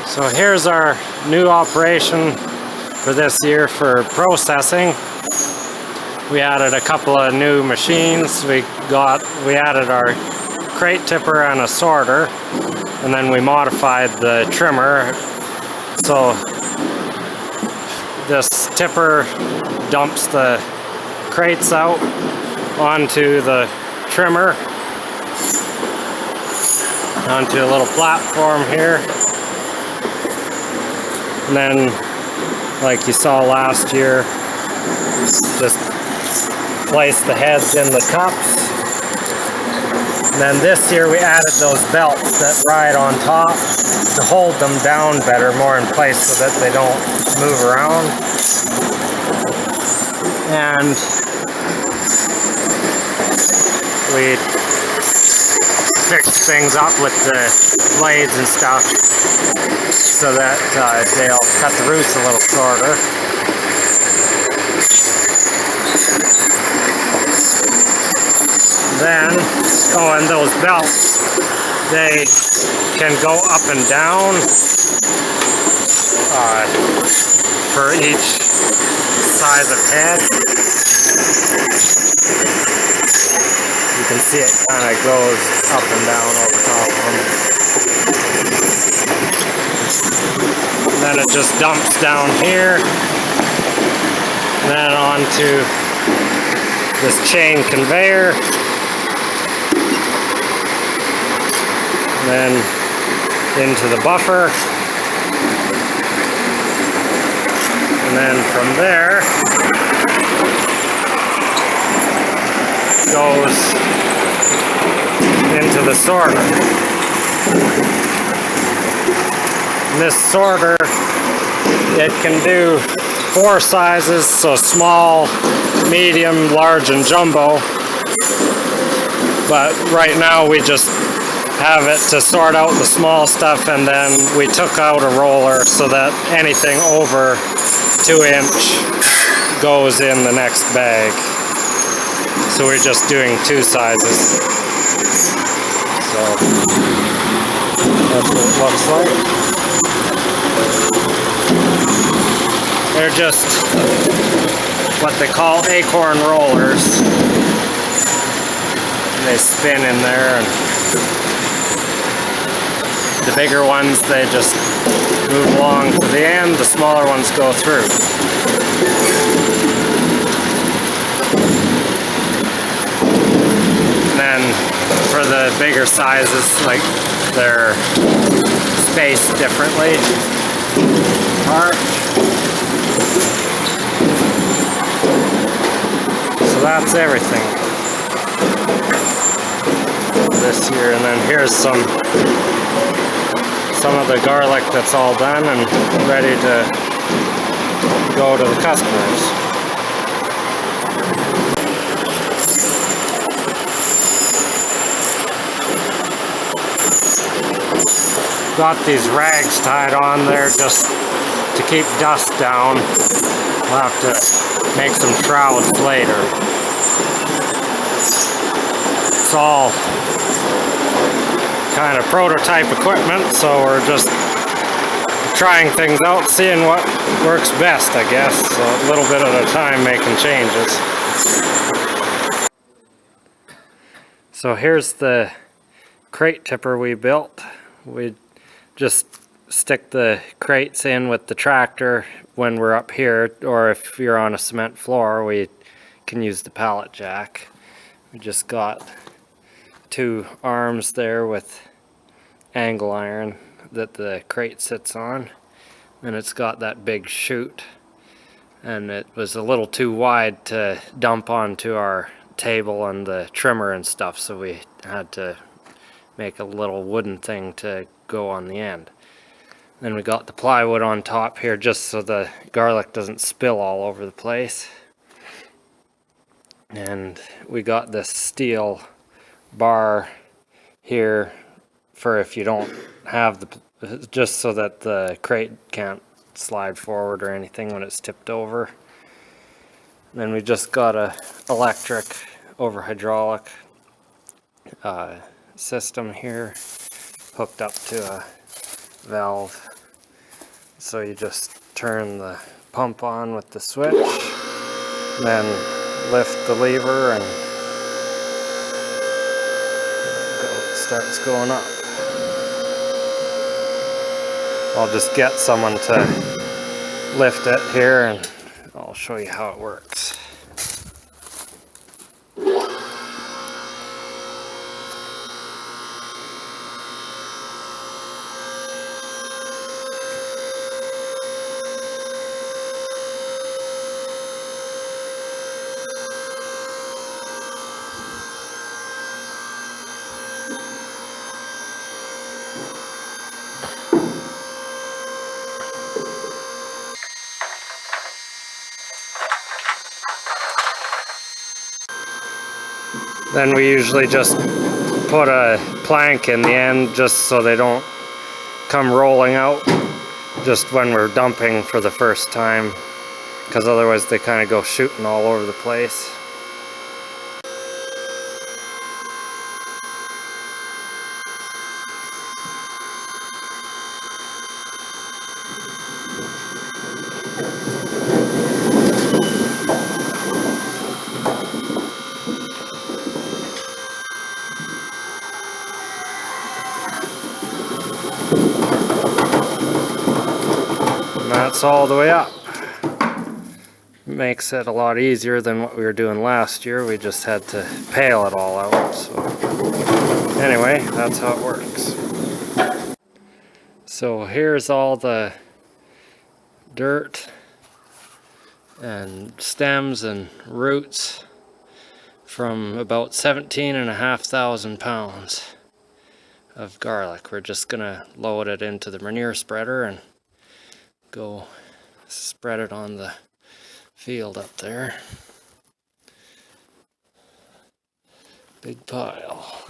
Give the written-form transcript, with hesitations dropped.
So here's our new operation for this year for processing. We added a couple of new machines. We added our crate tipper and a sorter, and then we modified the trimmer. So this tipper dumps the crates out onto the trimmer, onto a little platform here. And then, like you saw last year, just place the heads in the cups. And then this year we added those belts that ride on top to hold them down better, more in place so that they don't move around. And we fixed things up with the blades and stuff so that they'll cut the roots a little shorter. Then, and those belts, they can go up and down for each size of head. You can see it kind of goes up and down over top of them. And then it just dumps down here, and then onto this chain conveyor, and then into the buffer, and then from there goes into the sorter. And this sorter, it can do 4 sizes, so small, medium, large, and jumbo. But right now we just have it to sort out the small stuff, and then we took out a roller so that anything over 2 inch goes in the next bag. So we're just doing 2 sizes. So that's what it looks like. They're just what they call acorn rollers. They spin in there, and the bigger ones, they just move along to the end, the smaller ones go through. And then for the bigger sizes, like, they're spaced differently apart. So that's everything this year. And then here's some of the garlic that's all done and ready to go to the customers. Got these rags tied on there just to keep dust down. We'll have to make some shrouds later. It's all kind of prototype equipment, so we're just trying things out, seeing what works best, I guess. So a little bit at a time, making changes. So here's the crate tipper we built. We just stick the crates in with the tractor when we're up here, or if you're on a cement floor, we can use the pallet jack. We just got 2 arms there with angle iron that the crate sits on, and it's got that big chute, and it was a little too wide to dump onto our table and the trimmer and stuff, so we had to make a little wooden thing to go on the end. Then we got the plywood on top here just so the garlic doesn't spill all over the place. And we got this steel bar here for if you don't have the, just so that the crate can't slide forward or anything when it's tipped over. And then we just got a electric over hydraulic system here hooked up to a valve So you just turn the pump on with the switch, then lift the lever and it starts going up. I'll just get someone to lift it here and I'll show you how it works. Then we usually just put a plank in the end just so they don't come rolling out just when we're dumping for the first time, because otherwise they kind of go shooting all over the place. And that's all the way up. Makes it a lot easier than what we were doing last year. We just had to pail it all out. So anyway, that's how it works. So here's all the dirt and stems and roots from about 17,500 pounds of garlic. We're just gonna load it into the manure spreader and go spread it on the field up there. Big pile.